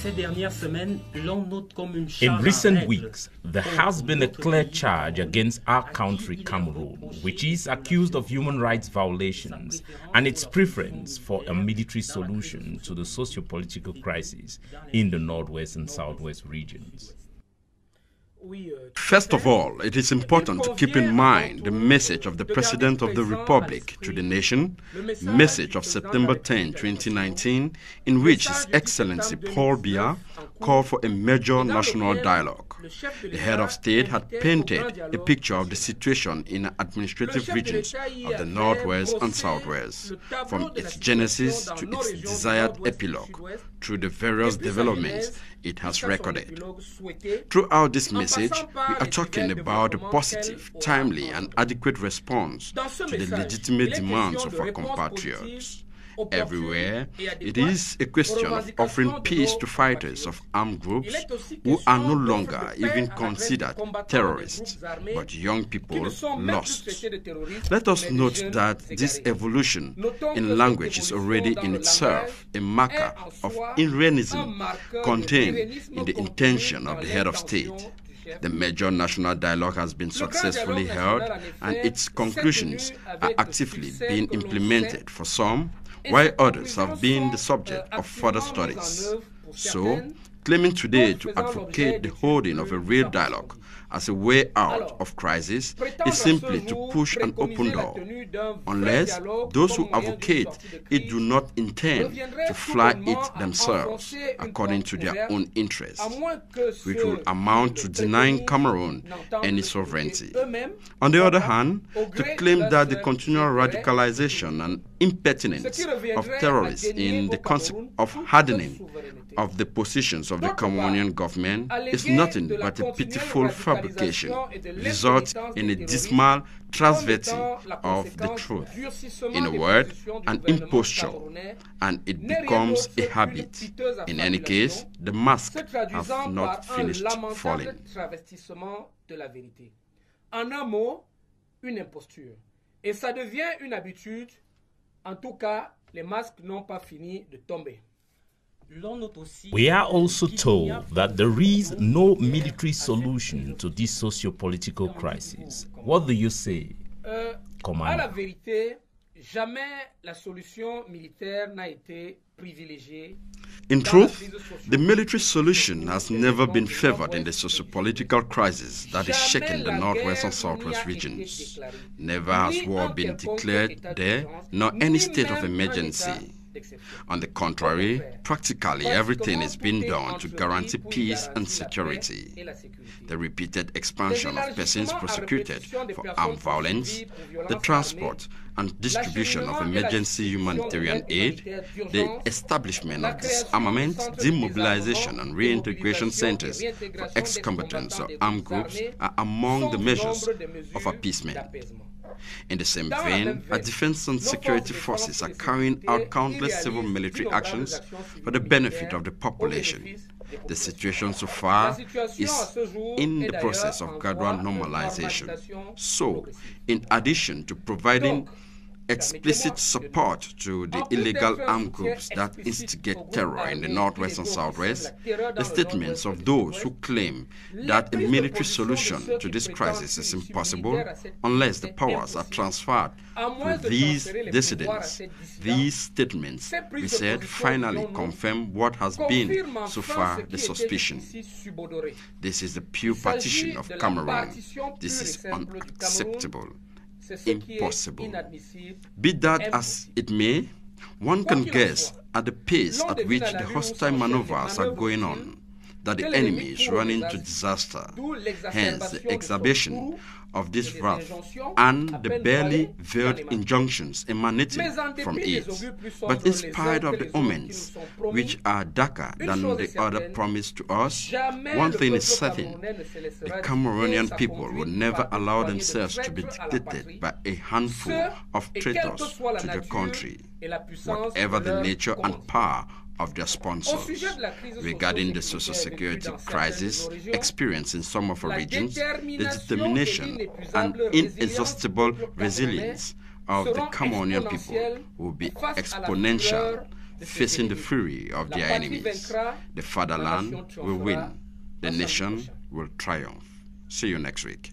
In recent weeks, there has been a clear charge against our country, Cameroon, which is accused of human rights violations and its preference for a military solution to the socio-political crisis in the northwest and southwest regions. First of all, it is important to keep in mind the message of the President of the Republic to the nation, message of September 10, 2019, in which His Excellency Paul Biya called for a major national dialogue. The head of state had painted a picture of the situation in administrative regions of the northwest and southwest, from its genesis to its desired epilogue, through the various developments it has recorded. Throughout this message, we are talking about a positive, timely, and adequate response to the legitimate demands of our compatriots. Everywhere, it is a question of offering peace to fighters of armed groups who are no longer even considered terrorists, but young people lost. Let us note that this evolution in language is already in itself a marker of Iranianism contained in the intention of the head of state. The major national dialogue has been successfully held, and its conclusions are actively being implemented for some, while others have been the subject of further studies. So, claiming today to advocate the holding of a real dialogue as a way out of crisis is simply to push an open door, unless those who advocate it do not intend to fly it themselves according to their own interests, which will amount to denying Cameroon any sovereignty. On the other hand, to claim that the continual radicalization and impertinence of terrorists in the concept of hardening of the positions of the Cameroonian government is nothing but a pitiful fabrication, results in a dismal transverting of the truth. In a word, an imposture, and it becomes a habit. In any case, the mask has not finished falling. En un mot, une imposture. Et ça devient une habitude. En tout cas, les masques n'ont pas fini de tomber. We are also told that there is no military solution to this socio-political crisis. What do you say, Commander? À la vérité, jamais la solution militaire n'a été privilégiée. In truth, the military solution has never been favored in the socio-political crisis that is shaking the northwest and southwest regions. Never has war been declared there, nor any state of emergency. On the contrary, practically everything is being done to guarantee peace and security. The repeated expansion of persons prosecuted for armed violence, the transport and distribution of emergency humanitarian aid, the establishment of disarmament, demobilization and reintegration centers for ex-combatants or armed groups are among the measures of appeasement. In the same vein, our defense and security forces are carrying out countless civil military actions for the benefit of the population. The situation so far is in the process of gradual normalization. So, in addition to providing explicit support to the illegal armed groups that instigate terror in the northwest and southwest, the statements of those who claim that a military solution to this crisis is impossible unless the powers are transferred to these dissidents. These statements, we said, finally confirm what has been so far the suspicion. This is the pure partition of Cameroon. This is unacceptable. Impossible. Be that as it may, one can guess at the pace at which the hostile maneuvers are going on, that the enemy is running to disaster. Hence, the exacerbation of this wrath and the barely veiled injunctions emanating from it. But in spite of the omens, which are darker than the other promised to us, one thing is certain: the Cameroonian people will never allow themselves to be dictated by a handful of traitors to their country, whatever the nature and power of their sponsors. Regarding the social security crisis experienced in some of our regions, the determination and inexhaustible resilience of the Cameroonian people will be exponential facing the fury of their enemies. The fatherland will win. The nation will triumph. See you next week.